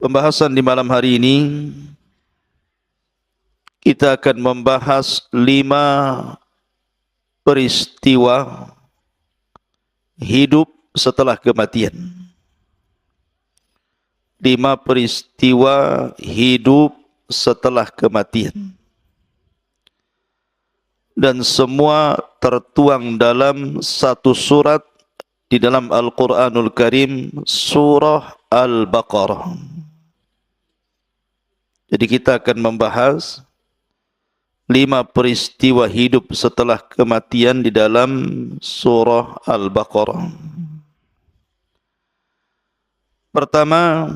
Pembahasan di malam hari ini kita akan membahas 5 peristiwa hidup setelah kematian. 5 peristiwa hidup setelah kematian. Dan semua tertuang dalam satu surat di dalam Al-Quranul Karim, surah Al-Baqarah. Jadi kita akan membahas 5 peristiwa hidup setelah kematian di dalam surah Al-Baqarah. Pertama,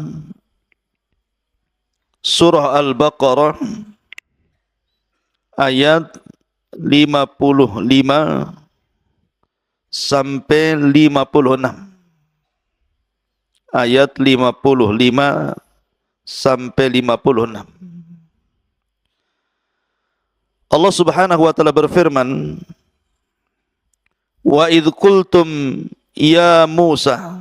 surah Al-Baqarah ayat 55 sampai 56. Ayat 55 sampai 56. Allah Subhanahu wa taala berfirman, "Wa idz qultum ya Musa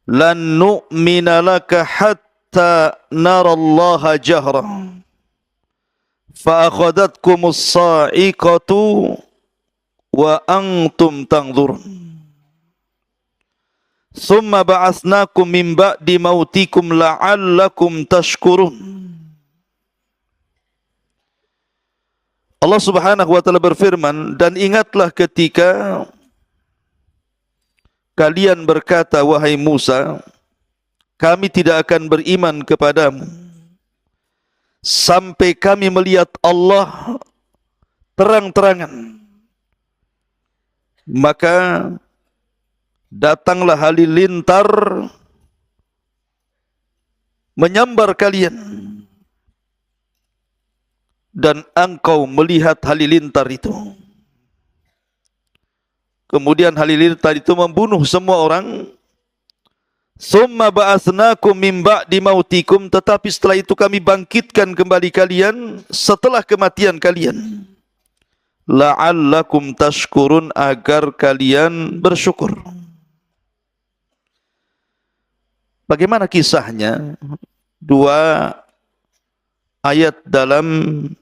lan nu'mina laka hatta narallaha jahra fa akhadhatkumus sa'iqatu wa antum tanzurun thumma ba'atsnakum min ba'di mautikum la'allakum tashkurun." Allah Subhanahu wa taala berfirman, dan ingatlah ketika kalian berkata, wahai Musa, kami tidak akan beriman kepadamu sampai kami melihat Allah terang-terangan. Maka datanglah halilintar menyambar kalian, dan engkau melihat halilintar itu. Kemudian halilintar itu membunuh semua orang. Summa ba'atsnakum min ba'di mautikum, tetapi setelah itu kami bangkitkan kembali kalian setelah kematian kalian. La'allakum tashkurun, agar kalian bersyukur. Bagaimana kisahnya? 2 ayat dalam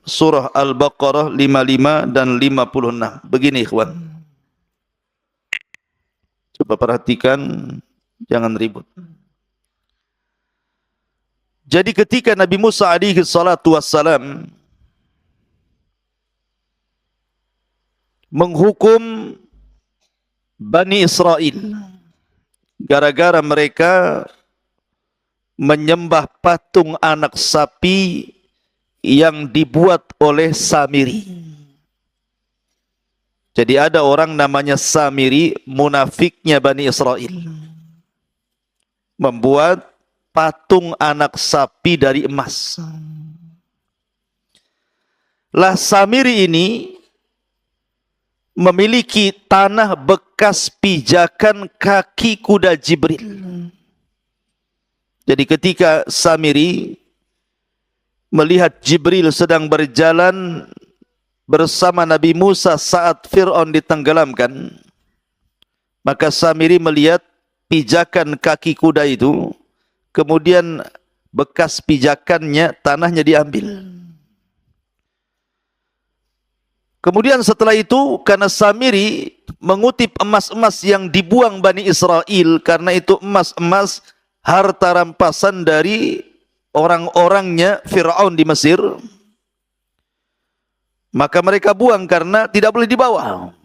surah Al-Baqarah 55 dan 56. Begini ikhwan. Coba perhatikan, jangan ribut. Jadi ketika Nabi Musa alaihi salatu wassalam menghukum Bani Israel gara-gara mereka menyembah patung anak sapi yang dibuat oleh Samiri. Jadi ada orang namanya Samiri, munafiknya Bani Israel, membuat patung anak sapi dari emas. Lah Samiri ini memiliki tanah bekas pijakan kaki kuda Jibril. Jadi ketika Samiri melihat Jibril sedang berjalan bersama Nabi Musa saat Fir'aun ditenggelamkan, maka Samiri melihat pijakan kaki kuda itu, kemudian bekas pijakannya, tanahnya diambil. Kemudian setelah itu, karena Samiri mengutip emas-emas yang dibuang Bani Israel, karena itu emas-emas harta rampasan dari orang-orangnya Fir'aun di Mesir, maka mereka buang karena tidak boleh dibawa.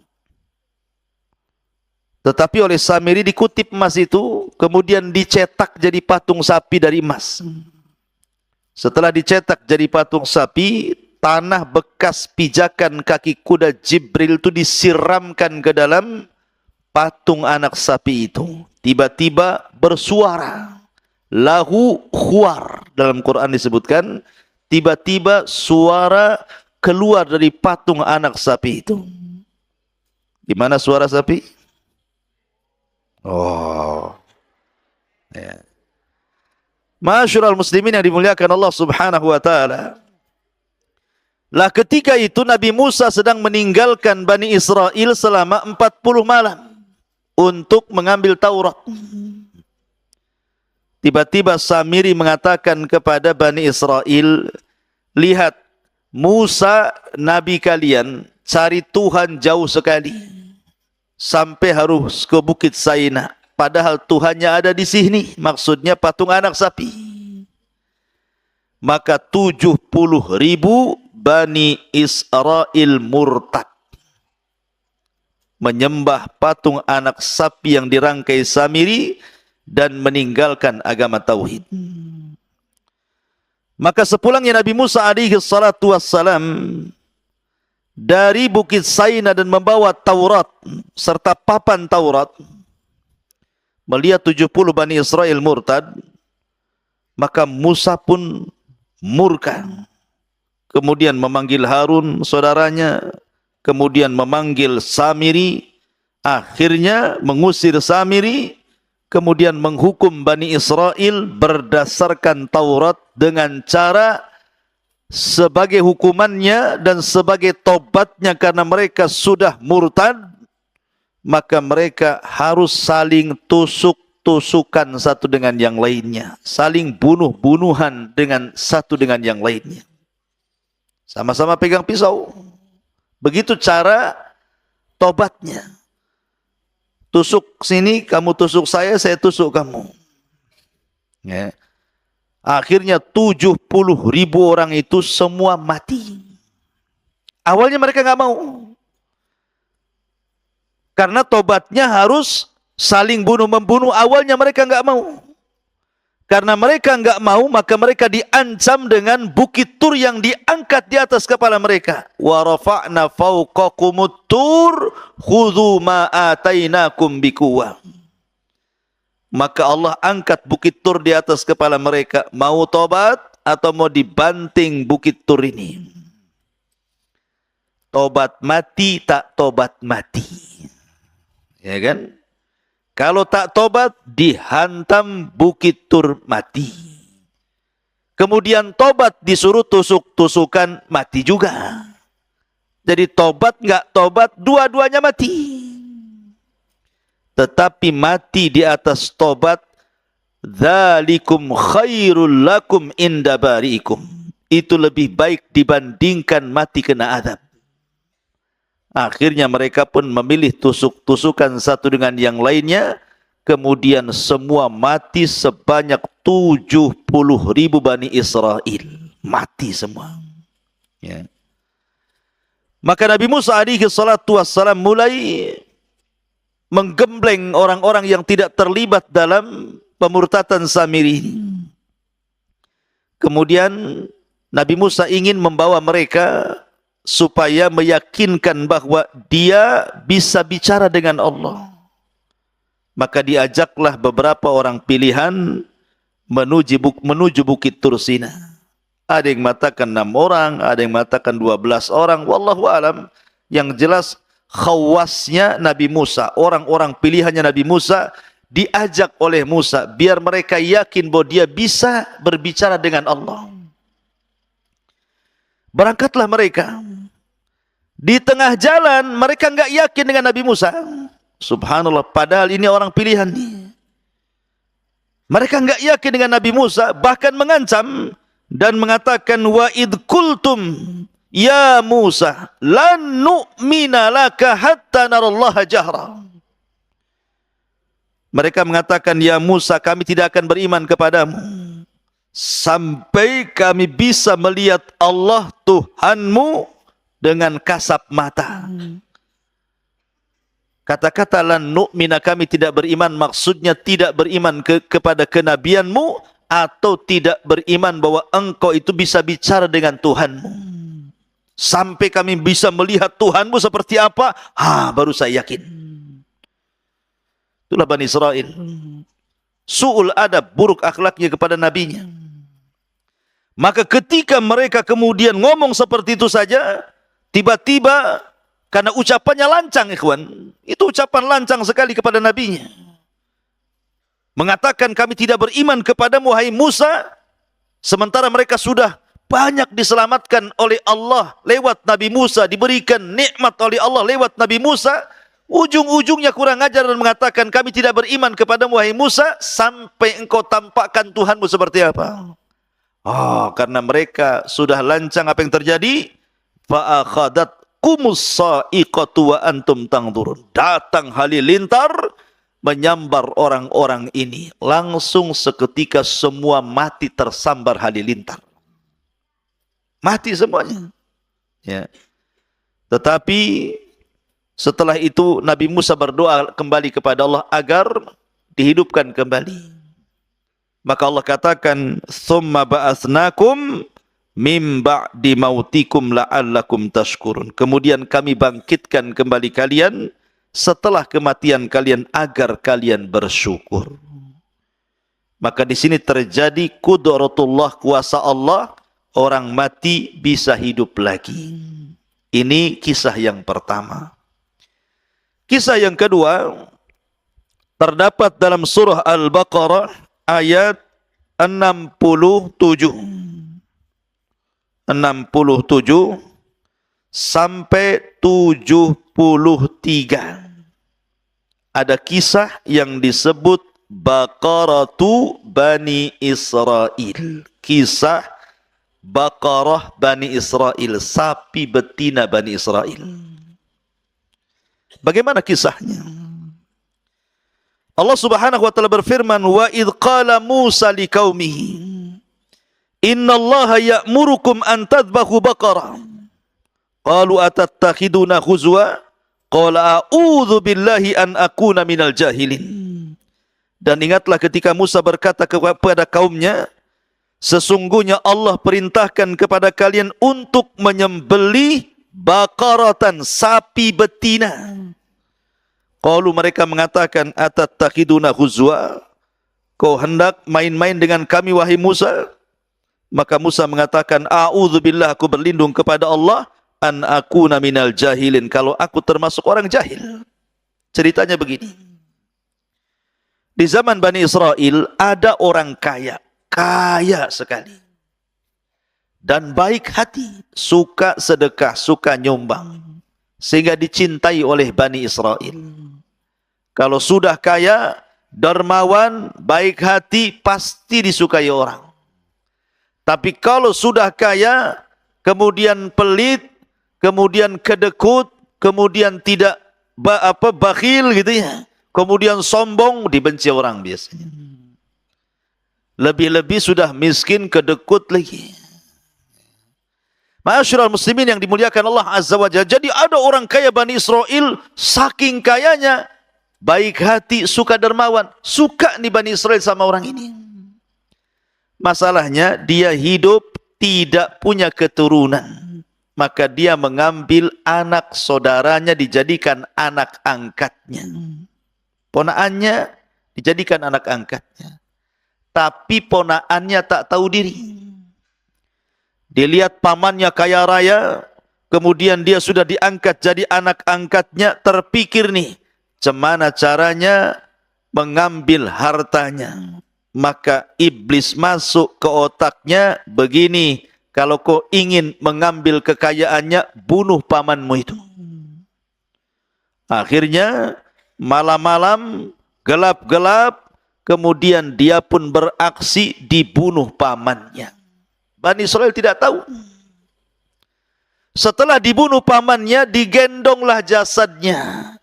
Tetapi oleh Samiri dikutip emas itu, kemudian dicetak jadi patung sapi dari emas. Setelah dicetak jadi patung sapi, tanah bekas pijakan kaki kuda Jibril itu disiramkan ke dalam patung anak sapi itu. Tiba-tiba bersuara. Lahu khuar, dalam Quran disebutkan, tiba-tiba suara keluar dari patung anak sapi itu. Di mana suara sapi? Oh, ya. Ma'asyiral muslimin yang dimuliakan Allah Subhanahu wa taala. Lah ketika itu Nabi Musa sedang meninggalkan Bani Israel selama 40 malam untuk mengambil Taurat. tiba-tiba Samiri mengatakan kepada Bani Israel, lihat, Musa nabi kalian cari Tuhan jauh sekali sampai harus ke Bukit Saina, padahal Tuhannya ada di sini, maksudnya patung anak sapi. Maka 70.000 Bani Israel murtad, menyembah patung anak sapi yang dirangkai Samiri dan meninggalkan agama tauhid. Maka sepulangnya Nabi Musa alaihi salatu wassalam dari Bukit Saina dan membawa Taurat serta papan Taurat, melihat 70 Bani Israel murtad, maka Musa pun murka. Kemudian memanggil Harun saudaranya, kemudian memanggil Samiri, akhirnya mengusir Samiri, kemudian menghukum Bani Israel berdasarkan Taurat dengan cara sebagai hukumannya dan sebagai tobatnya karena mereka sudah murtad, maka mereka harus saling tusuk-tusukan satu dengan yang lainnya, saling bunuh-bunuhan dengan satu dengan yang lainnya, sama-sama pegang pisau. Begitu cara tobatnya. Tusuk sini, kamu tusuk saya tusuk kamu. Ya. Akhirnya 70.000 orang itu semua mati. Awalnya mereka nggak mau, karena tobatnya harus saling bunuh-membunuh. Awalnya mereka nggak mau. Karena mereka nggak mau, maka mereka diancam dengan bukit Tur yang diangkat di atas kepala mereka. Wa rafa'na fawqakumut tur khudhu ma atainakum biquwwah. Maka Allah angkat bukit Tur di atas kepala mereka. Mau tobat atau mau dibanting bukit Tur ini? Tobat mati, tak tobat mati. Ya kan? Kalau tak tobat, dihantam bukit Tur mati. Kemudian tobat disuruh tusuk-tusukan, mati juga. Jadi tobat nggak tobat, dua-duanya mati. Tetapi mati di atas tobat, dzalikum khairul lakum inda bari'ikum. Itu lebih baik dibandingkan mati kena azab. Akhirnya mereka pun memilih tusuk-tusukan satu dengan yang lainnya. Kemudian semua mati sebanyak 70.000 Bani Israel. Mati semua. Ya. Maka Nabi Musa alaihi salatu wassalam mulai menggembleng orang-orang yang tidak terlibat dalam pemurtatan Samiri. Kemudian Nabi Musa ingin membawa mereka supaya meyakinkan bahwa dia bisa bicara dengan Allah. Maka diajaklah beberapa orang pilihan menuju Bukit Tur Sina. Ada yang mengatakan 6 orang, ada yang mengatakan 12 orang, wallahu alam. Yang jelas khawasnya Nabi Musa, orang-orang pilihannya Nabi Musa, diajak oleh Musa biar mereka yakin bahwa dia bisa berbicara dengan Allah. Berangkatlah mereka. Di tengah jalan mereka nggak yakin dengan Nabi Musa. Subhanallah, padahal ini orang pilihan nih. Mereka nggak yakin dengan Nabi Musa, bahkan mengancam dan mengatakan, wa id kultum ya Musa lan nu'mina laka hatta narallaha jahra. Mereka mengatakan, ya Musa, kami tidak akan beriman kepadamu sampai kami bisa melihat Allah Tuhanmu dengan kasat mata. Kata-kata lan nu'mina, kami tidak beriman, maksudnya tidak beriman kepada kenabianmu, atau tidak beriman bahwa engkau itu bisa bicara dengan Tuhanmu. Sampai kami bisa melihat Tuhanmu seperti apa, baru saya yakin. Itulah Bani Israel. Su'ul adab, buruk akhlaknya kepada nabinya. Maka ketika mereka kemudian ngomong seperti itu saja, tiba-tiba karena ucapannya lancang, ikhwan, itu ucapan lancang sekali kepada nabinya. Mengatakan kami tidak beriman kepadamu wahai Musa, sementara mereka sudah banyak diselamatkan oleh Allah lewat Nabi Musa, diberikan nikmat oleh Allah lewat Nabi Musa. Ujung-ujungnya kurang ajar dan mengatakan, kami tidak beriman kepadamu wahai Musa sampai engkau tampakkan Tuhanmu seperti apa. Oh, karena mereka sudah lancang, apa yang terjadi? Fa'akhadatkumus sa'iqatu wa antum tangdurun. Datang halilintar menyambar orang-orang ini. Langsung seketika semua mati tersambar halilintar. Mati semuanya. Ya. Tetapi setelah itu Nabi Musa berdoa kembali kepada Allah agar dihidupkan kembali. Maka Allah katakan, "Tsumma ba'atsnakum mim ba'di mautikum la'allakum tashkurun." Kemudian kami bangkitkan kembali kalian setelah kematian kalian agar kalian bersyukur. Maka di sini terjadi qudratullah, kuasa Allah, orang mati bisa hidup lagi. Ini kisah yang pertama. Kisah yang kedua terdapat dalam surah Al-Baqarah ayat 67. 67 sampai 73. Ada kisah yang disebut Baqaratu Bani Israel. Kisah Baqarah Bani Israel, sapi betina Bani Israel. Bagaimana kisahnya? Allah Subhanahu wa taala berfirman, "Wa idz qala Musa liqaumihi, innallaha ya'murukum an tadhbahu baqarah." Qalu atattakhiduna huzwa? Qala a'udzu billahi an akuna minal jahilin. Dan ingatlah ketika Musa berkata kepada kaumnya, sesungguhnya Allah perintahkan kepada kalian untuk menyembelih baqaratan, sapi betina. Qalu, mereka mengatakan, atattakhiduna huzwa? Kau hendak main-main dengan kami wahai Musa? Maka Musa mengatakan, a'udzubillah, aku berlindung kepada Allah, an akuna minal jahilin, kalau aku termasuk orang jahil. Ceritanya begini. Di zaman Bani Israel ada orang kaya, kaya sekali. Dan baik hati, suka sedekah, suka nyumbang, sehingga dicintai oleh Bani Israel. Kalau sudah kaya, dermawan, baik hati, pasti disukai orang. Tapi kalau sudah kaya, kemudian pelit, kemudian kedekut, kemudian tidak bakhil gitu ya, kemudian sombong, dibenci orang biasanya. Lebih-lebih sudah miskin, kedekut lagi. Ma'asyiral muslimin yang dimuliakan Allah Azza wa Jalla. Jadi ada orang kaya Bani Israel, saking kayanya, baik hati, suka dermawan, suka nih Bani Israel sama orang ini. Masalahnya dia hidup tidak punya keturunan. Maka dia mengambil anak saudaranya dijadikan anak angkatnya. Ponaannya dijadikan anak angkatnya. Tapi ponaannya tak tahu diri. Dilihat pamannya kaya raya, kemudian dia sudah diangkat jadi anak angkatnya, terpikir nih, gimana caranya mengambil hartanya. Maka iblis masuk ke otaknya, begini, kalau kau ingin mengambil kekayaannya, bunuh pamanmu itu. Akhirnya, malam-malam, gelap-gelap, kemudian dia pun beraksi dibunuh pamannya. Bani Israel tidak tahu. Setelah dibunuh pamannya, digendonglah jasadnya.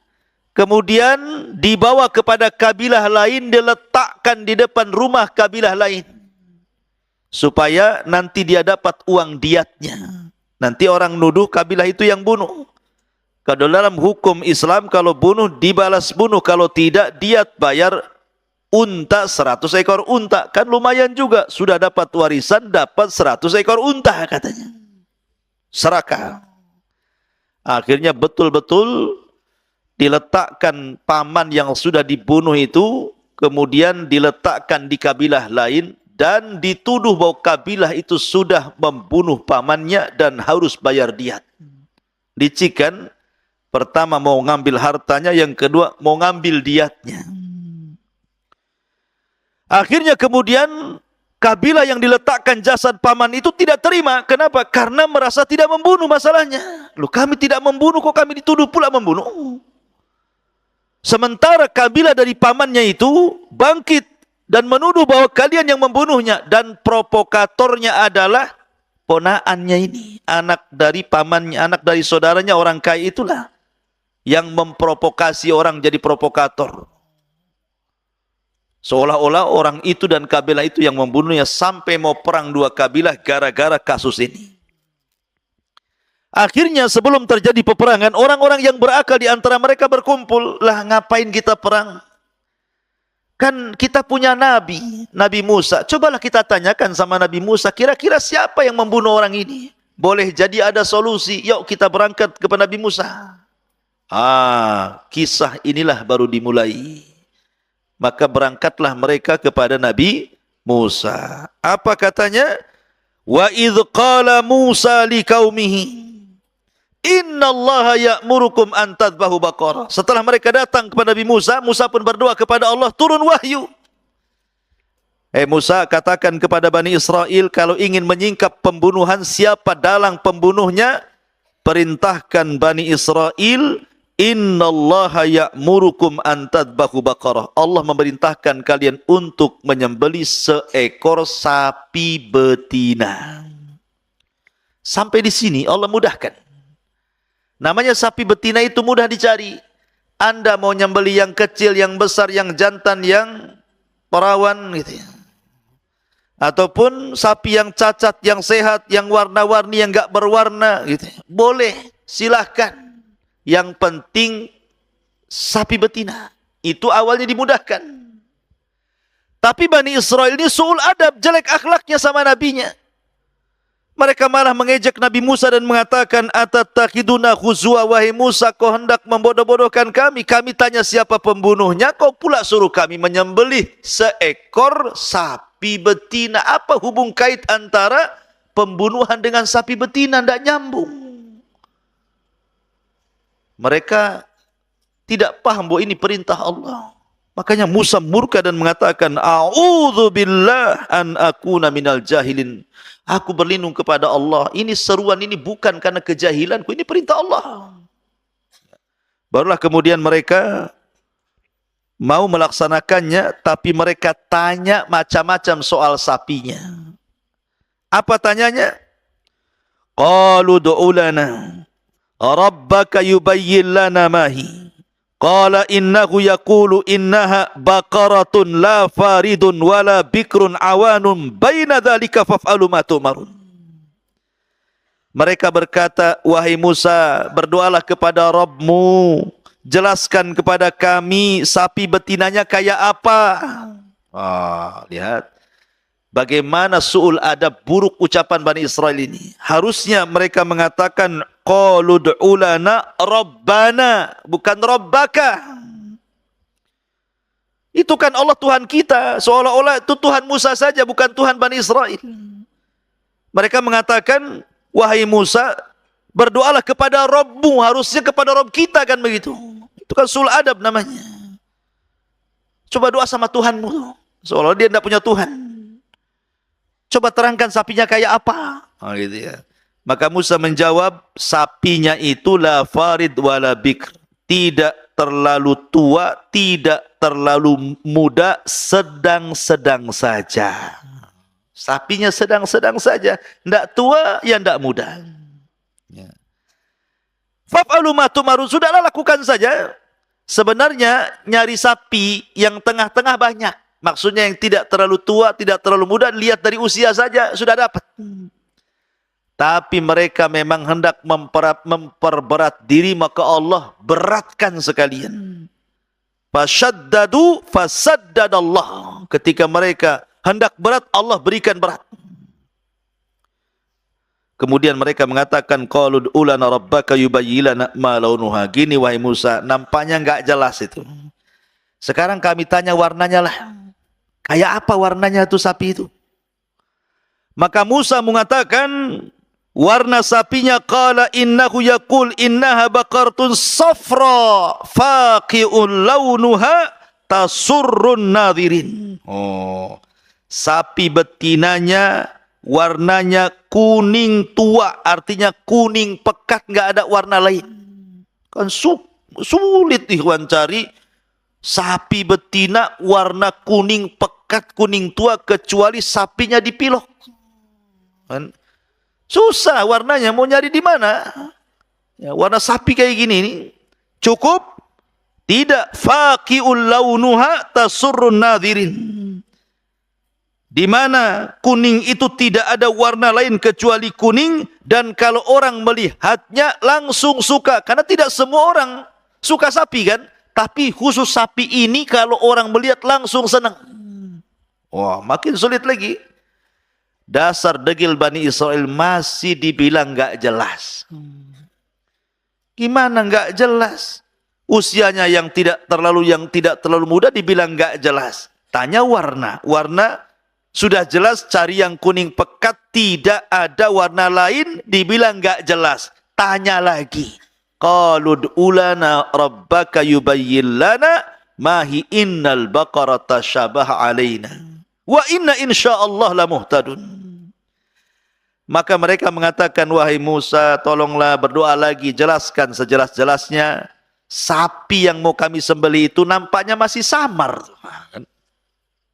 Kemudian dibawa kepada kabilah lain, diletakkan di depan rumah kabilah lain. Supaya nanti dia dapat uang diatnya. Nanti orang nuduh kabilah itu yang bunuh. Kalau dalam hukum Islam, kalau bunuh dibalas bunuh. Kalau tidak, diat bayar unta, 100 ekor unta. Kan lumayan juga. Sudah dapat warisan, dapat 100 ekor unta katanya. Serakah. Akhirnya betul-betul diletakkan paman yang sudah dibunuh itu, kemudian diletakkan di kabilah lain, dan dituduh bahwa kabilah itu sudah membunuh pamannya dan harus bayar diat. Licikan, pertama mau ngambil hartanya, yang kedua mau ngambil diatnya. Akhirnya kemudian kabilah yang diletakkan jasad paman itu tidak terima. Kenapa? Karena merasa tidak membunuh masalahnya. Loh, kami tidak membunuh, kok kami dituduh pula membunuh? Sementara kabilah dari pamannya itu bangkit dan menuduh bahwa kalian yang membunuhnya, dan provokatornya adalah ponaannya ini, anak dari pamannya, anak dari saudaranya orang kaya itulah yang memprovokasi orang jadi provokator. Seolah-olah orang itu dan kabilah itu yang membunuhnya, sampai mau perang dua kabilah gara-gara kasus ini. Akhirnya sebelum terjadi peperangan, orang-orang yang berakal di antara mereka berkumpul. Lah ngapain kita perang? Kan kita punya Nabi, Nabi Musa. Cobalah kita tanyakan sama Nabi Musa, kira-kira siapa yang membunuh orang ini? Boleh jadi ada solusi. Yuk kita berangkat kepada Nabi Musa. Kisah inilah baru dimulai. Maka berangkatlah mereka kepada Nabi Musa. Apa katanya? Wa idh qala Musa liqaumihi innallaha ya'murukum an tadhbahu baqarah. Setelah mereka datang kepada Nabi Musa, Musa pun berdoa kepada Allah, turun wahyu. Musa, katakan kepada Bani Israel, kalau ingin menyingkap pembunuhan, siapa dalang pembunuhnya? Perintahkan Bani Israel, innallaha ya'murukum an tadhbahu baqarah. Allah memerintahkan kalian untuk menyembelih seekor sapi betina. Sampai di sini Allah mudahkan. Namanya sapi betina itu mudah dicari. Anda mau nyembelih yang kecil, yang besar, yang jantan, yang perawan gitu ya. Ataupun sapi yang cacat, yang sehat, yang warna-warni, yang enggak berwarna gitu ya. Boleh, silahkan. Yang penting sapi betina. Itu awalnya dimudahkan. Tapi Bani Israel ini su'ul adab, jelek akhlaknya sama nabinya. Mereka malah mengejek Nabi Musa dan mengatakan, atattakhiduna khuzwa, wahai Musa, kau hendak membodoh-bodohkan kami. Kami tanya siapa pembunuhnya, kau pula suruh kami menyembelih seekor sapi betina. Apa hubung kait antara pembunuhan dengan sapi betina? Tidak nyambung. Mereka tidak paham bahwa ini perintah Allah. Makanya Musa murka dan mengatakan, a'udzubillah an akuna minal jahilin. Aku berlindung kepada Allah. Ini seruan ini bukan karena kejahilanku, ini perintah Allah. Barulah kemudian mereka mau melaksanakannya, tapi mereka tanya macam-macam soal sapinya. Apa tanyanya? Qalu du'u lana rabbaka yubayyin lana mahi. Qala innahu yaqulu innaha baqaratun la faridun wala bikrun awanun baina dzalika faf'alu ma tu'marun. Mereka berkata, wahai Musa, berdoalah kepada Rabbmu, jelaskan kepada kami sapi betinanya kayak apa. Lihat bagaimana su'ul adab, buruk ucapan Bani Israel ini. Harusnya mereka mengatakan qalu du'u lana rabbana, bukan rabbaka. Itu kan Allah Tuhan kita, seolah-olah itu Tuhan Musa saja, bukan Tuhan Bani Israel. Mereka mengatakan, wahai Musa, berdoalah kepada Rabbmu, harusnya kepada Rabb kita kan begitu. Itu kan su'ul adab namanya. Coba doa sama Tuhanmu, seolah dia tidak punya Tuhan. Coba terangkan sapinya kayak apa. Gitu ya. Maka Musa menjawab, sapinya itu la farid wala bikr. Tidak terlalu tua, tidak terlalu muda, sedang-sedang saja. Sapinya sedang-sedang saja. Tidak tua, ya tidak muda. Faf'alu ma tu'marun, sudahlah lakukan saja. Sebenarnya nyari sapi yang tengah-tengah banyak. Maksudnya yang tidak terlalu tua, tidak terlalu muda, lihat dari usia saja sudah dapat. Tapi mereka memang hendak memperberat diri, maka Allah beratkan sekalian. Fasyaddadu fasaddadallah. Ketika mereka hendak berat, Allah berikan berat. Kemudian mereka mengatakan, qalu ulana rabbaka yubayyilana ma launuha. Gini wahai Musa, nampaknya enggak jelas itu. Sekarang kami tanya warnanya lah. Kayak apa warnanya itu sapi itu? Maka Musa mengatakan, warna sapinya, qala innahu yaqul innaha baqaratun safra faqi'un launuha tasurrun nadhirin. Sapi betinanya warnanya kuning tua, artinya kuning pekat, enggak ada warna lain. Kan sulit ikhwan cari Sapi betina warna kuning pekat, kuning tua, kecuali sapinya dipilok. Kan? Susah warnanya, mau nyari di mana? Ya, warna sapi kayak gini nih. Cukup? Tidak. Faqi'ul launuha tasurrun nadhirin. Di mana kuning itu tidak ada warna lain kecuali kuning, dan kalau orang melihatnya langsung suka. Karena tidak semua orang suka sapi kan, tapi khusus sapi ini kalau orang melihat langsung senang. Wah, makin sulit lagi. Dasar degil Bani Israel masih dibilang nggak jelas. Gimana nggak jelas? Usianya yang tidak terlalu muda dibilang nggak jelas. Tanya warna, sudah jelas cari yang kuning pekat, tidak ada warna lain, dibilang nggak jelas. Tanya lagi. Qalu ud'ulana rabbaka yubayyin lana mahi innal baqara tashabaha alaina. Wa inna insyaallah la muhtadun. Maka mereka mengatakan, wahai Musa, tolonglah berdoa lagi, jelaskan sejelas-jelasnya. Sapi yang mau kami sembelih itu nampaknya masih samar.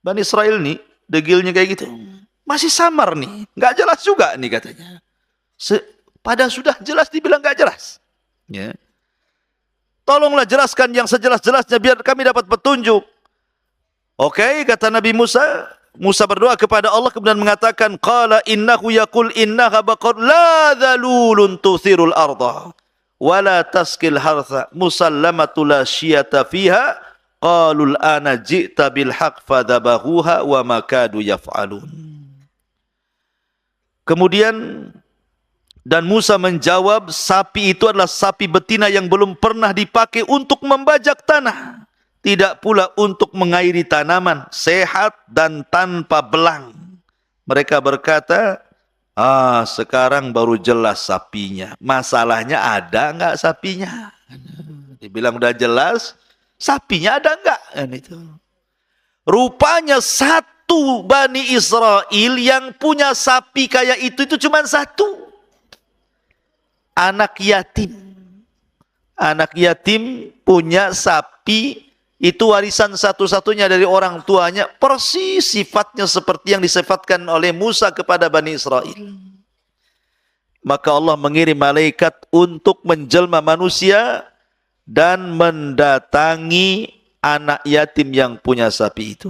Bani Israel nih, degilnya kayak gitu. Masih samar nih, nggak jelas juga nih katanya. Pada sudah jelas dibilang nggak jelas. Ya. Tolonglah jelaskan yang sejelas-jelasnya biar kami dapat petunjuk. Oke, kata Nabi Musa. Musa berdoa kepada Allah kemudian mengatakan, qala innahu yaqul innaha baqar la dhalulun tuthirul arda wa la taskil hartha musallamatu la syiyata fiha qalul ana ji'ta bil haqq fadhabahuha wa ma kadu yaf'alun. Kemudian dan Musa menjawab, sapi itu adalah sapi betina yang belum pernah dipakai untuk membajak tanah, tidak pula untuk mengairi tanaman, sehat dan tanpa belang. Mereka berkata, sekarang baru jelas sapinya. Masalahnya ada enggak sapinya? Dibilang udah jelas, sapinya ada enggak? Kan itu. Rupanya satu Bani Israel yang punya sapi kayak itu cuma satu. Anak yatim. Anak yatim punya sapi. Itu warisan satu-satunya dari orang tuanya, persis sifatnya seperti yang disifatkan oleh Musa kepada Bani Israel. Maka Allah mengirim malaikat untuk menjelma manusia dan mendatangi anak yatim yang punya sapi itu.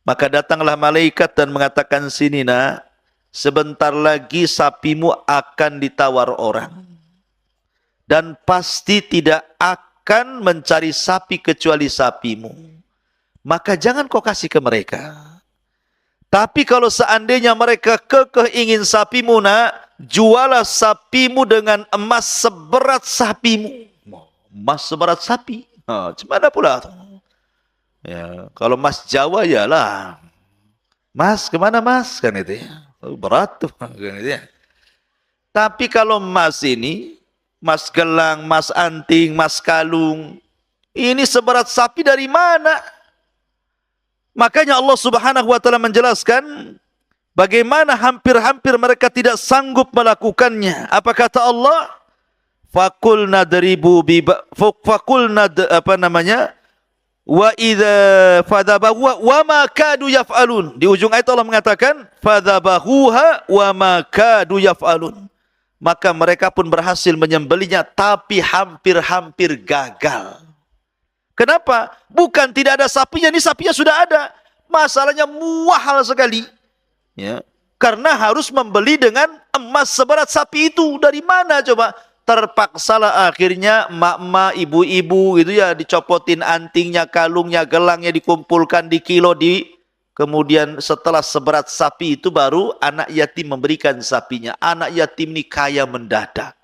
Maka datanglah malaikat dan mengatakan, sini nak, sebentar lagi sapimu akan ditawar orang. Dan pasti tidak akan mencari sapi kecuali sapimu. Maka jangan kau kasih ke mereka. Tapi kalau seandainya mereka kekeh ingin sapimu nak, jualah sapimu dengan emas seberat sapimu. Emas seberat sapi? Gimana pula? Ya, kalau emas Jawa ya lah. Mas, kemana mas? Kan itu ya. Berat tuh. Kan itu ya. Tapi kalau emas ini, mas gelang, mas anting, mas kalung, ini seberat sapi dari mana? Makanya Allah Subhanahu wa taala menjelaskan bagaimana hampir-hampir mereka tidak sanggup melakukannya. Apa kata Allah? Faqulna daribu bi faqulna wa idza fadhabahu wa ma kadu yaf'alun. Di ujung ayat Allah mengatakan fadhabahuha wa ma kadu yaf'alun. Maka mereka pun berhasil menyembelihnya, tapi hampir-hampir gagal. Kenapa? Bukan tidak ada sapinya, ini sapinya sudah ada. Masalahnya mahal sekali. Ya. Karena harus membeli dengan emas seberat sapi itu. Dari mana coba? Terpaksalah akhirnya emak-emak, ibu-ibu gitu ya, dicopotin antingnya, kalungnya, gelangnya, dikumpulkan di kilo, kemudian setelah seberat sapi itu baru anak yatim memberikan sapinya. Anak yatim ini kaya mendadak.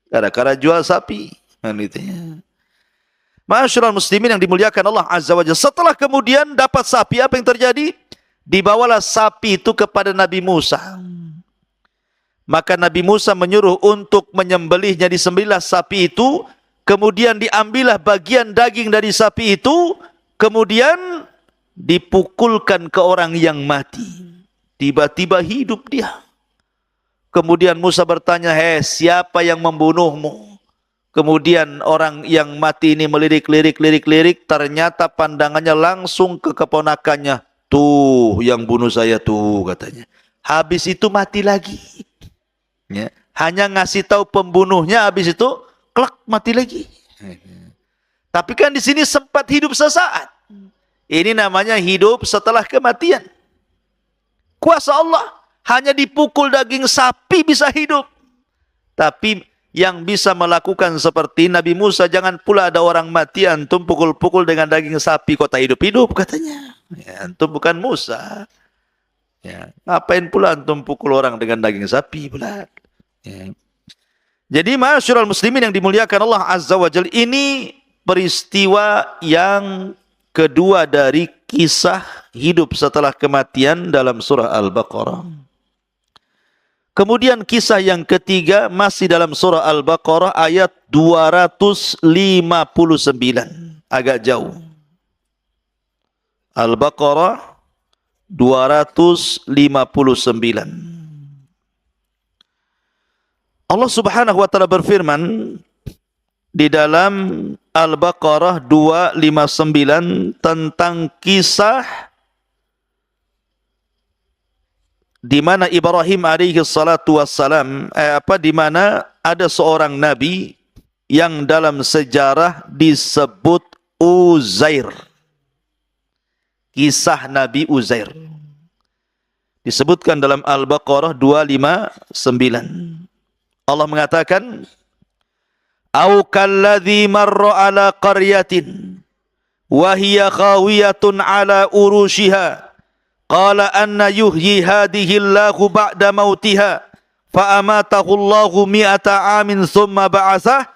Gara-gara jual sapi. Ma'asyiral muslimin yang dimuliakan Allah Azza wa Jalla. Setelah kemudian dapat sapi, apa yang terjadi? Dibawalah sapi itu kepada Nabi Musa. Maka Nabi Musa menyuruh untuk menyembelihnya, disembelihlah sapi itu. Kemudian diambillah bagian daging dari sapi itu. Kemudian dipukulkan ke orang yang mati. Tiba-tiba hidup dia. Kemudian Musa bertanya, hei, siapa yang membunuhmu? Kemudian orang yang mati ini melirik, ternyata pandangannya langsung ke keponakannya. Tuh yang bunuh saya tuh, katanya. Habis itu mati lagi. Ya. Hanya ngasih tahu pembunuhnya, habis itu klak mati lagi. Tapi kan di sini sempat hidup sesaat. Ini namanya hidup setelah kematian. Kuasa Allah, hanya dipukul daging sapi bisa hidup. Tapi yang bisa melakukan seperti Nabi Musa, jangan pula ada orang mati antum pukul-pukul dengan daging sapi kok tak hidup-hidup, katanya. Ya, antum bukan Musa. Ya, ngapain pula antum pukul orang dengan daging sapi pula? Ya. Jadi ma'asyiral muslimin yang dimuliakan Allah Azza wa Jalla, ini peristiwa yang kedua dari kisah hidup setelah kematian dalam surah Al-Baqarah. Kemudian kisah yang ketiga masih dalam surah Al-Baqarah ayat 259. Agak jauh. Al-Baqarah 259. Allah Subhanahu wa taala berfirman di dalam Al-Baqarah 259 tentang kisah di mana Ibrahim alaihi salatu wassalam, di mana ada seorang nabi yang dalam sejarah disebut Uzair. Kisah Nabi Uzair disebutkan dalam Al-Baqarah 259. Allah mengatakan, "Au kalladzi marra ala qaryatin wa hiya khawiyatun ala urushiha qala anna yuhyi hadhihi Allahu ba'da mautiha fa amatahu Allahu mi'ata amin thumma ba'athah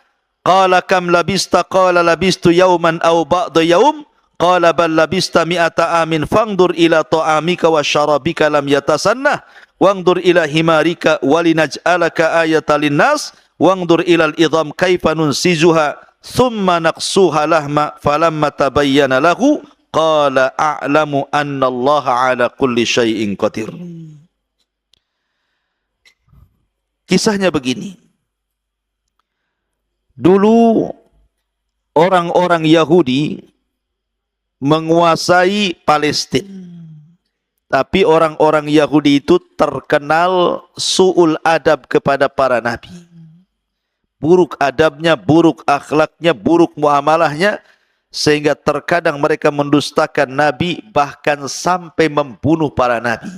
qala kam labista qala labistu yawman aw ba'da yawm qala bal labista mi'ata amin fandur ila ta'amika wa syarabika lam yatasannah wangdur ila himarika walinaj'alaka ayatan linnas wangdur ilal idham kaifa nunsizuha thumma naqsuha lahma falamma tabayyana lahu qala a'lamu anna Allah ala kulli syai'in qadir." Kisahnya begini. Dulu orang-orang Yahudi menguasai Palestina. Tapi orang-orang Yahudi itu terkenal su'ul adab kepada para nabi. Buruk adabnya, buruk akhlaknya, buruk muamalahnya, sehingga terkadang mereka mendustakan nabi, bahkan sampai membunuh para nabi.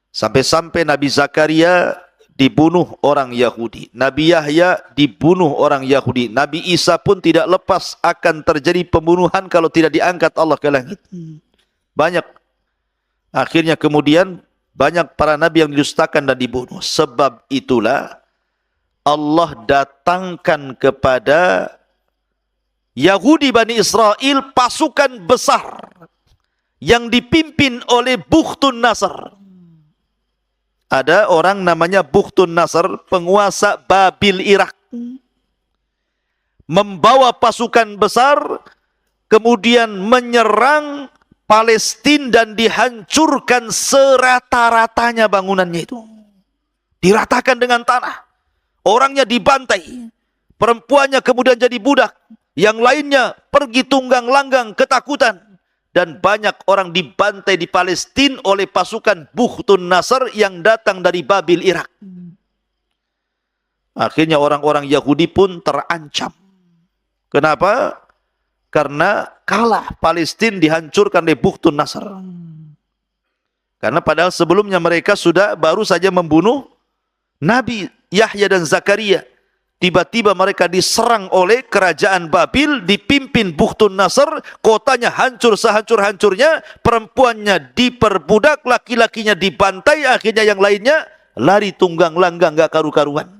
Sampai-sampai Nabi Zakaria dibunuh orang Yahudi, Nabi Yahya dibunuh orang Yahudi, Nabi Isa pun tidak lepas akan terjadi pembunuhan kalau tidak diangkat Allah ke langit. Banyak. Akhirnya kemudian banyak para nabi yang didustakan dan dibunuh. Sebab itulah Allah datangkan kepada Yahudi Bani Israel pasukan besar yang dipimpin oleh Bukhtun Nasr. Ada orang namanya Bukhtun Nasr, penguasa Babil Irak. Membawa pasukan besar, kemudian menyerang Palestina dan dihancurkan serata-ratanya bangunannya itu. Diratakan dengan tanah. Orangnya dibantai. Perempuannya kemudian jadi budak. Yang lainnya pergi tunggang langgang ketakutan. Dan banyak orang dibantai di Palestina oleh pasukan Bukhtun Nasr yang datang dari Babil Irak. Akhirnya orang-orang Yahudi pun terancam. Kenapa? Karena kalah, Palestina dihancurkan oleh Bukhtun Nasr. Karena padahal sebelumnya mereka sudah baru saja membunuh Nabi Yahya dan Zakaria. Tiba-tiba mereka diserang oleh kerajaan Babil, dipimpin Bukhtun Nasr, kotanya hancur sehancur-hancurnya, perempuannya diperbudak, laki-lakinya dibantai, akhirnya yang lainnya lari tunggang langgang gak karu-karuan.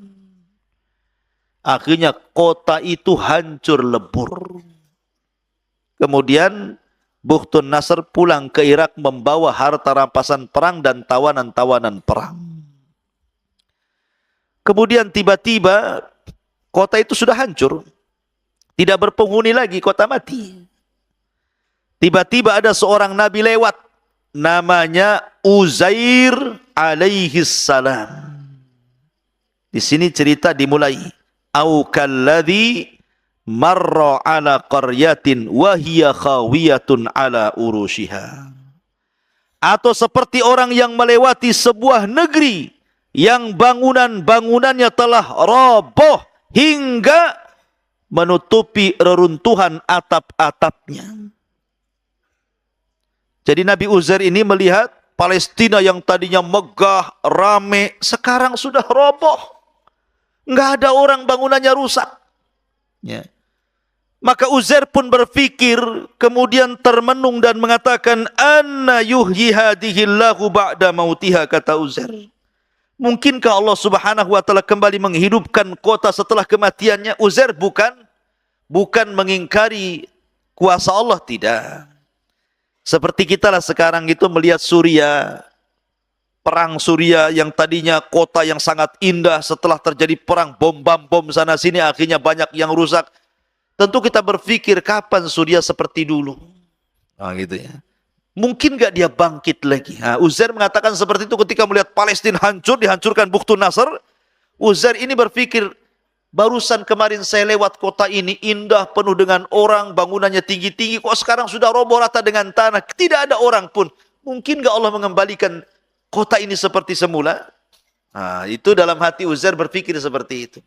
Akhirnya kota itu hancur lebur. Kemudian Bukhtun Nasr pulang ke Irak membawa harta rampasan perang dan tawanan-tawanan perang. Kemudian tiba-tiba kota itu sudah hancur. Tidak berpenghuni lagi, kota mati. Tiba-tiba ada seorang nabi lewat. Namanya Uzair alaihi salam. Di sini cerita dimulai. au kalladzi marra ala qaryatin wa hiya khawiyatun ala urushiha. Atau seperti orang yang melewati sebuah negeri yang bangunan-bangunannya telah roboh hingga menutupi reruntuhan atap-atapnya. Jadi Nabi Uzair ini melihat Palestina yang tadinya megah, rame, sekarang sudah roboh. Nggak ada orang, bangunannya rusak. Ya. Maka Uzair pun berpikir, kemudian termenung dan mengatakan, anna yuhyi hadihillahu ba'da mautiha, kata Uzair. Mungkinkah Allah Subhanahu wa taala kembali menghidupkan kota setelah kematiannya? Uzair bukan mengingkari kuasa Allah, tidak. Seperti kita lah sekarang itu melihat Suriah, perang Suriah yang tadinya kota yang sangat indah, setelah terjadi perang bom sana sini akhirnya banyak yang rusak. Tentu kita berpikir kapan Suriah seperti dulu. Nah, gitu ya. Mungkin gak dia bangkit lagi? Nah, Uzair mengatakan seperti itu ketika melihat Palestina hancur, dihancurkan Bukhtun Nasr. Uzair ini berpikir, barusan kemarin saya lewat kota ini, indah, penuh dengan orang, bangunannya tinggi-tinggi, kok sekarang sudah roboh rata dengan tanah, tidak ada orang pun. Mungkin gak Allah mengembalikan kota ini seperti semula? Nah, itu dalam hati Uzair berpikir seperti itu.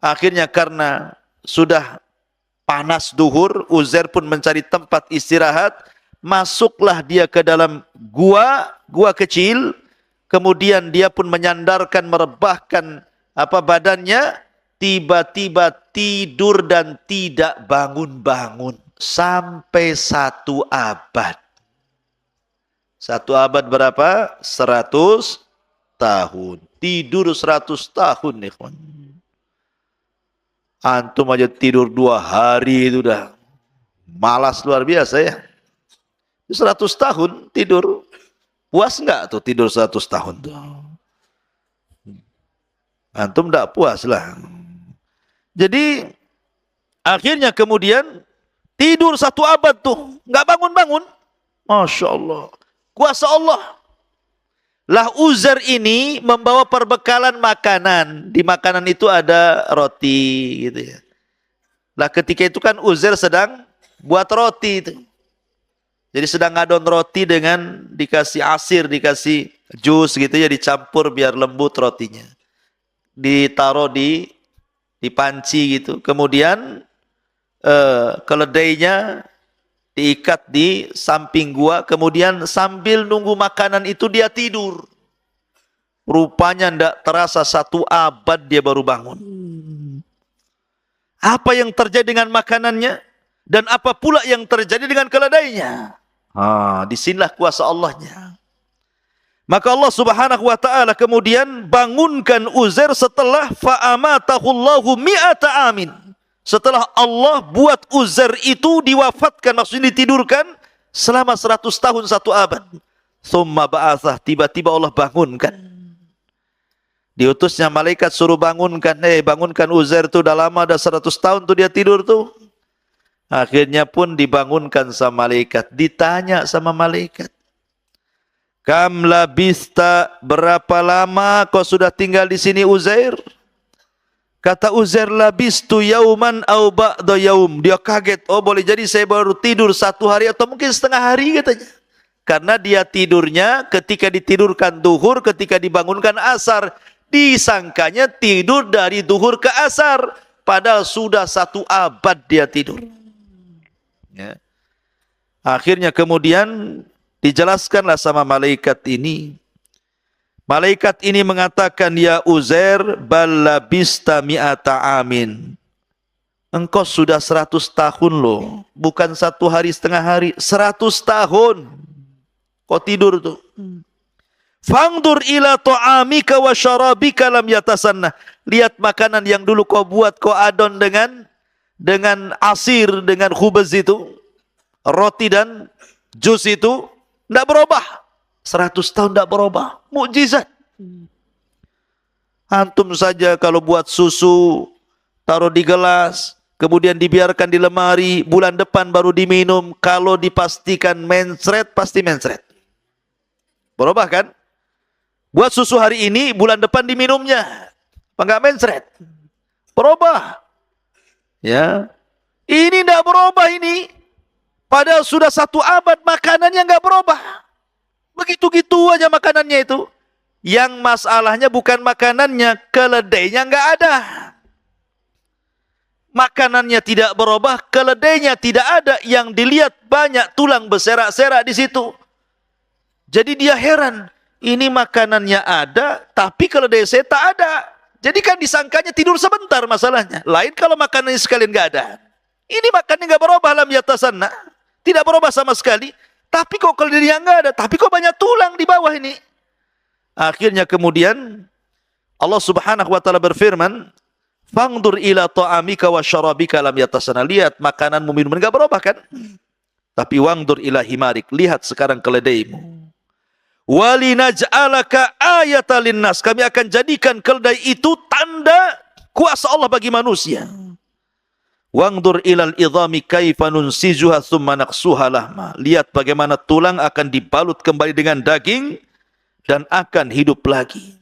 Akhirnya karena sudah panas duhur, Uzair pun mencari tempat istirahat. Masuklah dia ke dalam gua kecil. Kemudian dia pun menyandarkan, merebahkan badannya. Tiba-tiba tidur dan tidak bangun-bangun. Sampai 1 abad. 1 abad berapa? 100 tahun. Tidur 100 tahun, ikhwan. Antum aja tidur 2 hari itu udah malas luar biasa ya. 100 tahun tidur. Puas enggak tuh tidur 100 tahun tuh? Antum enggak puas lah. Jadi akhirnya kemudian tidur 1 abad tuh. Enggak bangun-bangun. Masya Allah. Kuasa Allah. Lah Uzair ini membawa perbekalan makanan. Di makanan itu ada roti gitu ya. Lah ketika itu kan Uzair sedang buat roti itu. Jadi sedang ngadon roti dengan dikasih asir, dikasih jus gitu ya, dicampur biar lembut rotinya. Ditaruh di panci gitu. Kemudian keledainya diikat di samping gua, kemudian sambil nunggu makanan itu dia tidur. Rupanya ndak terasa 1 abad dia baru bangun. Apa yang terjadi dengan makanannya dan apa pula yang terjadi dengan keledainya? Disinilah kuasa Allahnya. Maka Allah Subhanahu wa taala kemudian bangunkan Uzair setelah fa'amatahullahu mi'ata amin. Setelah Allah buat Uzair itu diwafatkan, maksudnya ditidurkan selama 100 tahun 1 abad. Tsumma ba'atsah, tiba-tiba Allah bangunkan. Diutusnya malaikat suruh bangunkan, bangunkan Uzair tuh udah lama, udah 100 tahun tuh dia tidur tuh. Akhirnya pun dibangunkan sama malaikat, ditanya sama malaikat. Kam labista, berapa lama kau sudah tinggal di sini Uzair? Kata Uzair, labistu yauman au ba'da yaum. Dia kaget, oh boleh jadi saya baru tidur 1 hari atau mungkin setengah hari katanya. Karena dia tidurnya ketika ditidurkan duhur, ketika dibangunkan asar. Disangkanya tidur dari duhur ke asar. Padahal sudah 1 abad dia tidur. Ya. Akhirnya kemudian dijelaskanlah sama malaikat ini. Malaikat ini mengatakan, ya Uzair, bal labista mi'ata amin. Engkau sudah 100 tahun loh. Bukan 1 hari setengah hari. 100 tahun. Kau tidur tuh. Fangdur ila ta'amika wa syarabika lam yatasanna. Lihat makanan yang dulu kau buat, kau adon dengan asir, dengan khubaz itu. Roti dan jus itu. Tidak berubah. 100 tahun tidak berubah. Mukjizat. Antum saja kalau buat susu, taruh di gelas, kemudian dibiarkan di lemari, bulan depan baru diminum. Kalau dipastikan mencret, pasti mencret. Berubah kan? Buat susu hari ini, bulan depan diminumnya. Apa enggak mencret? Berubah. Ya. Ini tidak berubah ini. Padahal sudah 1 abad makanannya nggak berubah. Begitu-gitu aja makanannya itu. Yang masalahnya bukan makanannya, keledainya nggak ada. Makanannya tidak berubah, keledainya tidak ada. Yang dilihat banyak tulang berserak-serak di situ. Jadi dia heran. Ini makanannya ada, tapi keledai saya tak ada. Jadi kan disangkanya tidur sebentar masalahnya. Lain kalau makanannya sekalian nggak ada. Ini makannya nggak berubah lam yatasanna. Tidak berubah sama sekali. Tapi kok keledainya nggak ada. Tapi kok banyak tulang di bawah ini. Akhirnya kemudian Allah Subhanahu wa taala berfirman, "Fangdur ila ta'amika wa syarabika lam yatasanna." Lihat makananmu, minuman enggak berubah kan? Tapi wangdur ila himarik, lihat sekarang keledaimu. Walinaj'alaka ayatan linnas. Kami akan jadikan keledai itu tanda kuasa Allah bagi manusia. Wangdur ilal idhami kaifa nunsijuha thumma naqsuha lahma. Lihat bagaimana tulang akan dibalut kembali dengan daging dan akan hidup lagi.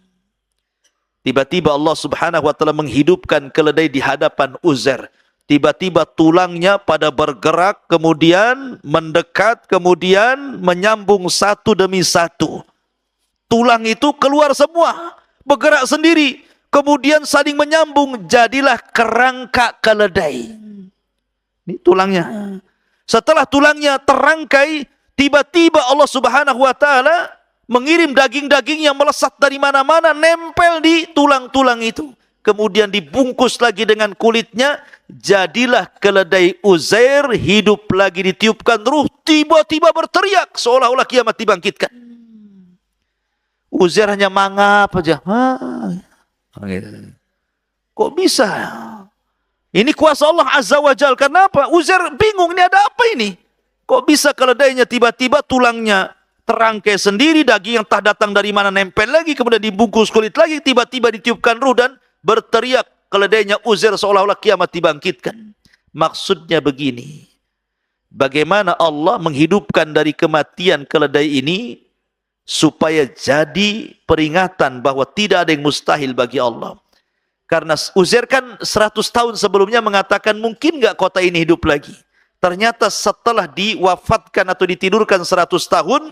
Tiba-tiba Allah Subhanahu wa taala menghidupkan keledai di hadapan Uzair. Tiba-tiba tulangnya pada bergerak, kemudian mendekat, kemudian menyambung satu demi satu. Tulang itu keluar semua, bergerak sendiri, kemudian saling menyambung, jadilah kerangka keledai. Ini tulangnya. Setelah tulangnya terangkai, tiba-tiba Allah Subhanahu wa taala mengirim daging-daging yang melesat dari mana-mana, nempel di tulang-tulang itu. Kemudian dibungkus lagi dengan kulitnya, jadilah keledai Uzair hidup lagi, ditiupkan ruh, tiba-tiba berteriak seolah-olah kiamat dibangkitkan. Uzair hanya mangap aja. Kok bisa? Ini kuasa Allah Azza wa Jalla. Kenapa? Uzair bingung, ini ada apa ini? Kok bisa keledainya tiba-tiba tulangnya terangkai sendiri, daging yang tak datang dari mana nempel lagi, kemudian dibungkus kulit lagi, tiba-tiba ditiupkan ruh dan berteriak keledainya Uzair seolah-olah kiamat dibangkitkan. Maksudnya begini, bagaimana Allah menghidupkan dari kematian keledai ini supaya jadi peringatan bahwa tidak ada yang mustahil bagi Allah. Karena Uzair kan 100 tahun sebelumnya mengatakan mungkin nggak kota ini hidup lagi. Ternyata setelah diwafatkan atau ditidurkan 100 tahun,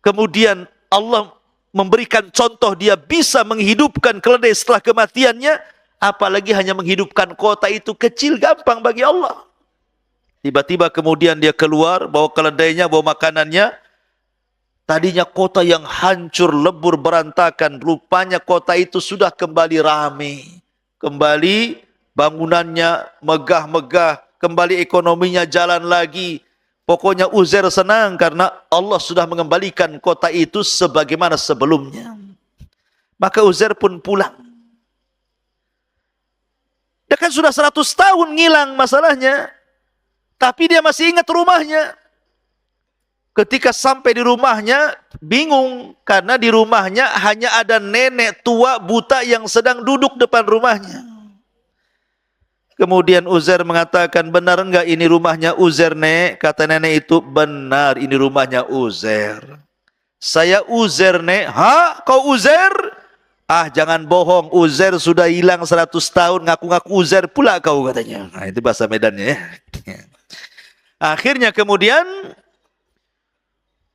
kemudian Allah memberikan contoh dia bisa menghidupkan keledai setelah kematiannya, apalagi hanya menghidupkan kota itu kecil, gampang bagi Allah. Tiba-tiba kemudian dia keluar, bawa keledainya, bawa makanannya. Tadinya kota yang hancur, lebur, berantakan, rupanya kota itu sudah kembali ramai. Kembali bangunannya megah-megah, kembali ekonominya jalan lagi. Pokoknya Uzair senang karena Allah sudah mengembalikan kota itu sebagaimana sebelumnya. Maka Uzair pun pulang. Dia kan sudah 100 tahun ngilang masalahnya. Tapi dia masih ingat rumahnya. Ketika sampai di rumahnya, bingung. Karena di rumahnya hanya ada nenek tua buta yang sedang duduk depan rumahnya. Kemudian Uzair mengatakan, benar enggak ini rumahnya Uzair, Nek? Kata nenek itu, benar ini rumahnya Uzair. Saya Uzair, Nek. Hah? Kau Uzair? Ah, jangan bohong. Uzair sudah hilang 100 tahun. Ngaku-ngaku Uzair pula kau, katanya. Nah, itu bahasa Medannya ya.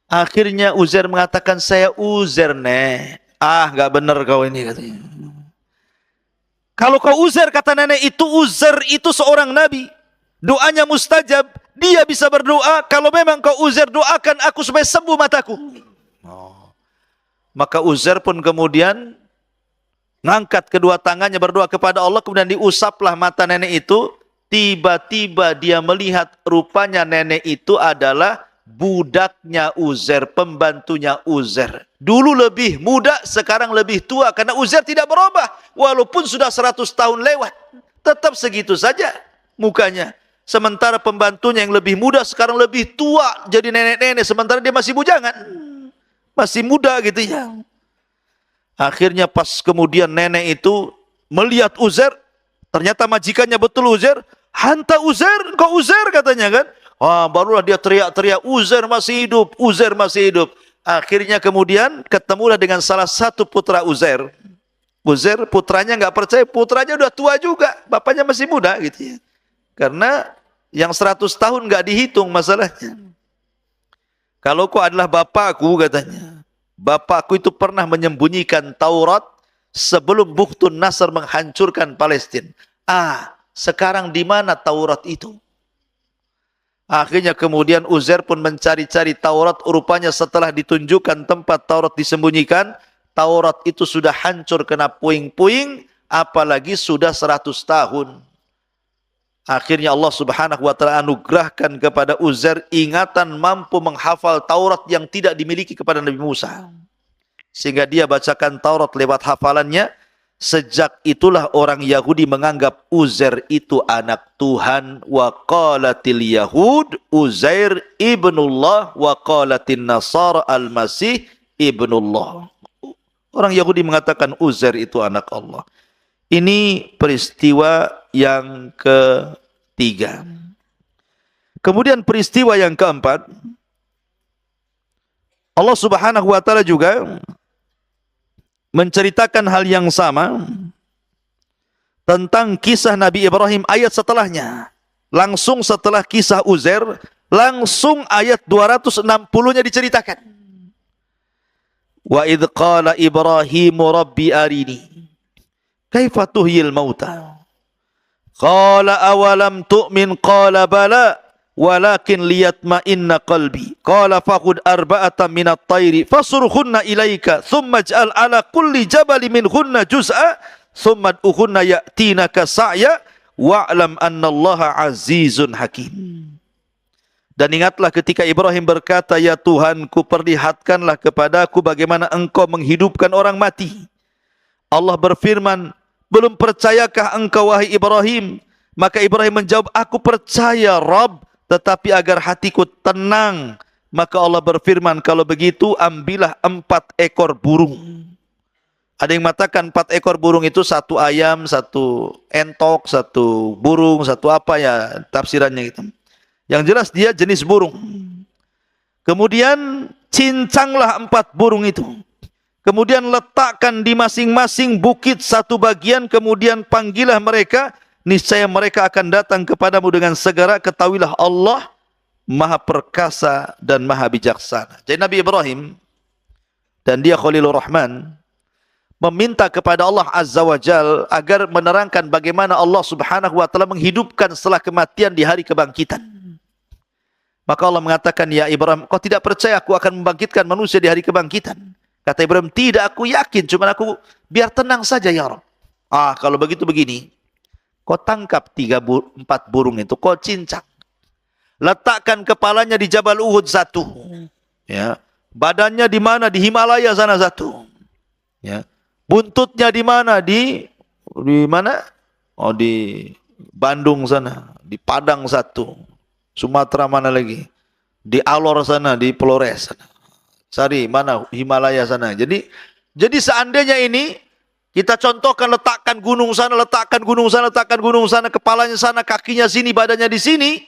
Akhirnya Uzair mengatakan, saya Uzair, Nek. Ah, enggak benar kau ini, katanya. Kalau kau Uzair, kata nenek itu, Uzair itu seorang nabi. Doanya mustajab. Dia bisa berdoa. Kalau memang kau Uzair, doakan aku supaya sembuh mataku. Maka Uzair pun kemudian ngangkat kedua tangannya berdoa kepada Allah. Kemudian diusaplah mata nenek itu. Tiba-tiba dia melihat rupanya nenek itu adalah budaknya Uzair, pembantunya Uzair. Dulu lebih muda, sekarang lebih tua. Karena Uzair tidak berubah. Walaupun sudah 100 tahun lewat. Tetap segitu saja mukanya. Sementara pembantunya yang lebih muda sekarang lebih tua. Jadi nenek-nenek. Sementara dia masih bujangan. Masih muda gitu ya. Akhirnya pas kemudian nenek itu melihat Uzair. Ternyata majikannya betul Uzair. Hanta Uzair, kau Uzair katanya kan. Wah, barulah dia teriak-teriak, Uzair masih hidup, Uzair masih hidup. Akhirnya kemudian ketemulah dengan salah satu putra Uzair. Uzair putranya nggak percaya, putranya udah tua juga, bapaknya masih muda gitu ya. Karena yang 100 tahun nggak dihitung masalahnya. Kalau kau adalah bapakku katanya, bapakku itu pernah menyembunyikan Taurat sebelum Bukhtun Nasr menghancurkan Palestina. Sekarang di mana Taurat itu? Akhirnya kemudian Uzair pun mencari-cari Taurat, rupanya setelah ditunjukkan tempat Taurat disembunyikan, Taurat itu sudah hancur kena puing-puing, apalagi sudah 100 tahun. Akhirnya Allah Subhanahu wa taala anugerahkan kepada Uzair ingatan mampu menghafal Taurat yang tidak dimiliki kepada Nabi Musa. Sehingga dia bacakan Taurat lewat hafalannya. Sejak itulah orang Yahudi menganggap Uzair itu anak Tuhan. Wa qalatil Yahud Uzair ibnullah wa qalatin Nasara al-Masih ibnullah. Orang Yahudi mengatakan Uzair itu anak Allah. Ini peristiwa yang ketiga. Kemudian peristiwa yang keempat, Allah Subhanahu wa taala juga menceritakan hal yang sama tentang kisah Nabi Ibrahim ayat setelahnya. Langsung setelah kisah Uzair, langsung ayat 260-nya diceritakan. Wa idh qala Ibrahimu rabbi arini kaifa tuhyil mauta. Qala awalam tu'min qala bala walakin liyatma'inna qalbi. Qala faqud arba'atan minat tayri fasurhunna ilaika thumma ij'al ala kulli jabali minhunna juz'a thumma ud'uhunna ya'tinaka sa'ya wa'lam anna Allaha azizun hakim. Dan ingatlah ketika Ibrahim berkata, ya Tuhanku, perlihatkanlah kepadaku bagaimana engkau menghidupkan orang mati. Allah berfirman, belum percayakah engkau wahai Ibrahim? Maka Ibrahim menjawab, aku percaya Rabb, tetapi agar hatiku tenang. Maka Allah berfirman, kalau begitu ambillah 4 ekor burung. Ada yang mengatakan 4 ekor burung itu 1 ayam, 1 entok, 1 burung, 1 apa ya tafsirannya gitu. Yang jelas dia jenis burung. Kemudian cincanglah 4 burung itu. Kemudian letakkan di masing-masing bukit 1 bagian. Kemudian panggillah mereka. Niscaya mereka akan datang kepadamu dengan segera. Ketahuilah Allah Maha Perkasa dan Maha Bijaksana. Jadi Nabi Ibrahim dan dia Khalilur Rahman meminta kepada Allah Azza wa Jal agar menerangkan bagaimana Allah Subhanahu wa taala menghidupkan setelah kematian di hari kebangkitan. Maka Allah mengatakan, ya Ibrahim, kau tidak percaya aku akan membangkitkan manusia di hari kebangkitan? Kata Ibrahim, tidak, aku yakin, cuma aku biar tenang saja ya Rabb. Kalau begitu begini, kau tangkap 4 burung itu, kau cincang. Letakkan kepalanya di Jabal Uhud 1. Ya. Badannya di mana? Di Himalaya sana 1. Ya. Buntutnya di mana? Di mana? Di Bandung sana, di Padang 1. Sumatera mana lagi? Di Alor sana, di Flores sana. Sari mana? Himalaya sana. Jadi seandainya ini kita contohkan, letakkan gunung sana, letakkan gunung sana, letakkan gunung sana, kepalanya sana, kakinya sini, badannya di sini.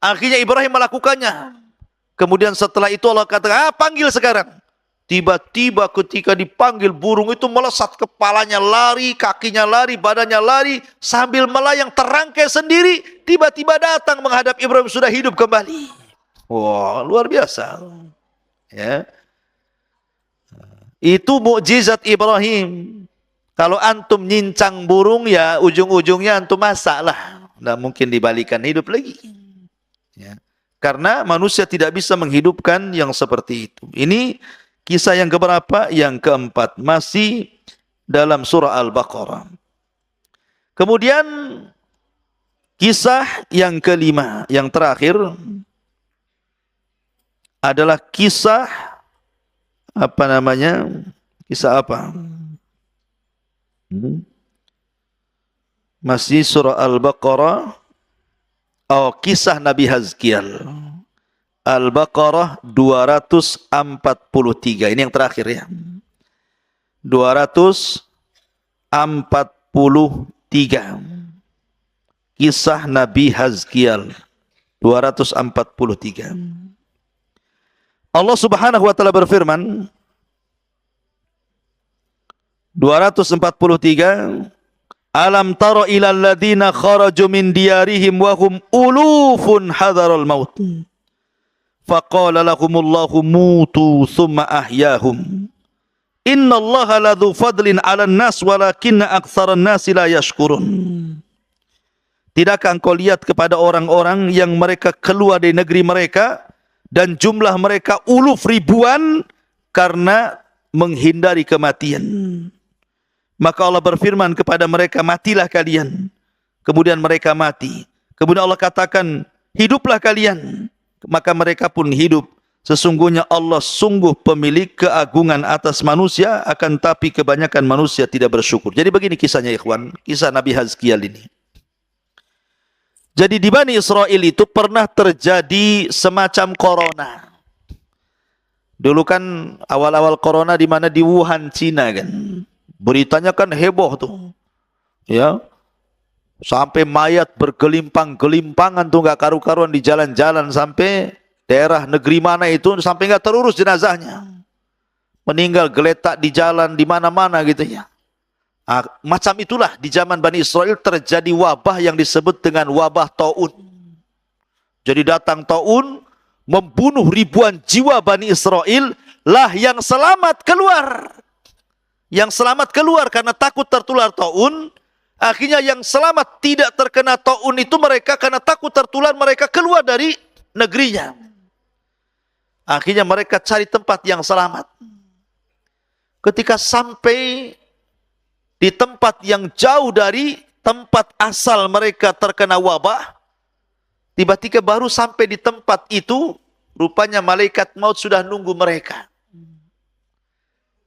Akhirnya Ibrahim melakukannya. Kemudian setelah itu Allah katakan, panggil sekarang. Tiba-tiba ketika dipanggil, burung itu melesat, kepalanya lari, kakinya lari, badannya lari, sambil melayang terangkai sendiri, tiba-tiba datang menghadap Ibrahim, sudah hidup kembali. Wah, luar biasa. Ya. Itu mukjizat Ibrahim. Kalau antum nyincang burung, ya ujung-ujungnya antum masak lah. Nggak mungkin dibalikan hidup lagi. Ya. Karena manusia tidak bisa menghidupkan yang seperti itu. Ini kisah yang keberapa? Yang keempat. Masih dalam surah Al-Baqarah. Kemudian kisah yang kelima, yang terakhir adalah kisah apa namanya? Kisah apa? Masih surah Al-Baqarah. Kisah Nabi Hazkiel. Al-Baqarah 243. Ini yang terakhir ya. 243. Kisah Nabi Hazkiel 243. Allah Subhanahu wa taala berfirman 243. Alam tara ilal ladzina kharaju min diyarihim wa hum ulufun hadaral maut. Faqala lahumullahu mutu thumma ahyahum. Innallaha ladzu fadlin 'alan nas walakinna aktsaran nasi la yashkurun. Tidakkah engkau lihat kepada orang-orang yang mereka keluar dari negeri mereka dan jumlah mereka uluf ribuan karena menghindari kematian. Maka Allah berfirman kepada mereka, matilah kalian. Kemudian mereka mati. Kemudian Allah katakan, hiduplah kalian. Maka mereka pun hidup. Sesungguhnya Allah sungguh pemilik keagungan atas manusia, akan tapi kebanyakan manusia tidak bersyukur. Jadi begini kisahnya ikhwan, kisah Nabi Hazkiel ini. Jadi di Bani Israel itu pernah terjadi semacam corona. Dulu kan awal-awal corona di mana di Wuhan, Cina kan. Beritanya kan heboh tuh. Ya. Sampai mayat bergelimpang-gelimpangan tuh enggak karu-karuan di jalan-jalan, sampai daerah negeri mana itu sampai enggak terurus jenazahnya. Meninggal geletak di jalan di mana-mana gitu ya. Macam itulah di zaman Bani Israel terjadi wabah yang disebut dengan wabah taun. Jadi datang taun membunuh ribuan jiwa Bani Israel, lah yang selamat keluar. Yang selamat keluar karena takut tertular taun. Akhirnya yang selamat tidak terkena taun itu mereka karena takut tertular, mereka keluar dari negerinya. Akhirnya mereka cari tempat yang selamat. Ketika sampai di tempat yang jauh dari tempat asal mereka terkena wabah, tiba-tiba baru sampai di tempat itu, rupanya malaikat maut sudah nunggu mereka.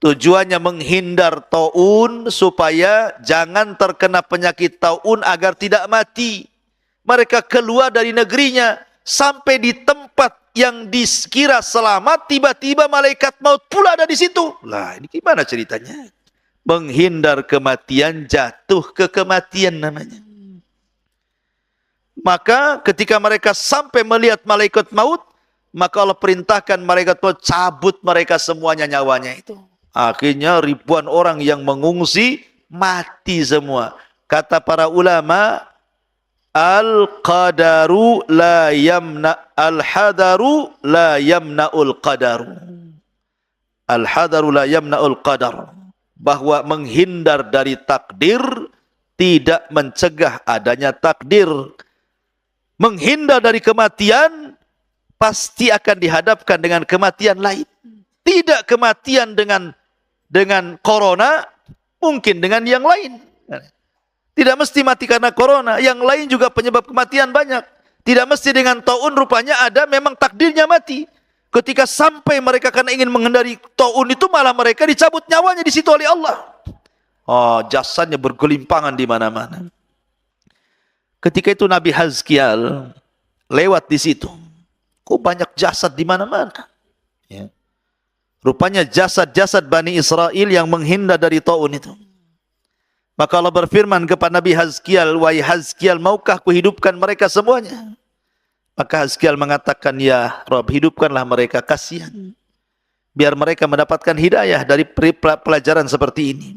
Tujuannya menghindar taun supaya jangan terkena penyakit taun agar tidak mati. Mereka keluar dari negerinya, sampai di tempat yang dikira selamat, tiba-tiba malaikat maut pula ada di situ. Lah, ini gimana ceritanya? Menghindar kematian, jatuh ke kematian namanya. Maka ketika mereka sampai melihat malaikat maut, maka Allah perintahkan malaikat maut cabut mereka semuanya nyawanya itu. Akhirnya ribuan orang yang mengungsi mati semua. Kata para ulama, al-qadaru la yamna al-hadaru la yamna'ul qadaru. Al-hadaru la yamna'ul qadar. Bahwa menghindar dari takdir tidak mencegah adanya takdir. Menghindar dari kematian pasti akan dihadapkan dengan kematian lain. Tidak kematian dengan corona, mungkin dengan yang lain. Tidak mesti mati karena corona, yang lain juga penyebab kematian banyak. Tidak mesti dengan taun, rupanya ada memang takdirnya mati. Ketika sampai mereka karena ingin menghindari taun itu, malah mereka dicabut nyawanya di situ oleh Allah. Oh, jasadnya bergelimpangan di mana-mana. Ketika itu Nabi Hazkiel lewat di situ. Kok banyak jasad di mana-mana? Ya. Rupanya jasad-jasad Bani Israel yang menghindar dari taun itu. Maka Allah berfirman kepada Nabi Hazkiel, wahai Hazkiel, maukah kuhidupkan mereka semuanya? Maka Hazkiel mengatakan, ya Rabb, hidupkanlah mereka, kasihan. Biar mereka mendapatkan hidayah dari pelajaran seperti ini.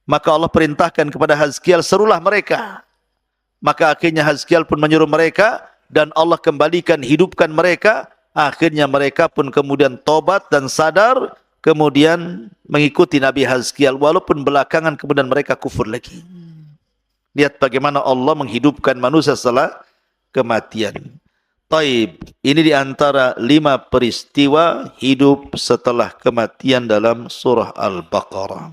Maka Allah perintahkan kepada Hazkiel, serulah mereka. Maka akhirnya Hazkiel pun menyuruh mereka, dan Allah kembalikan, hidupkan mereka. Akhirnya mereka pun kemudian tobat dan sadar, kemudian mengikuti Nabi Hazkiel, walaupun belakangan kemudian mereka kufur lagi. Lihat bagaimana Allah menghidupkan manusia setelah kematian. Taib, ini diantara 5 peristiwa hidup setelah kematian dalam surah Al-Baqarah.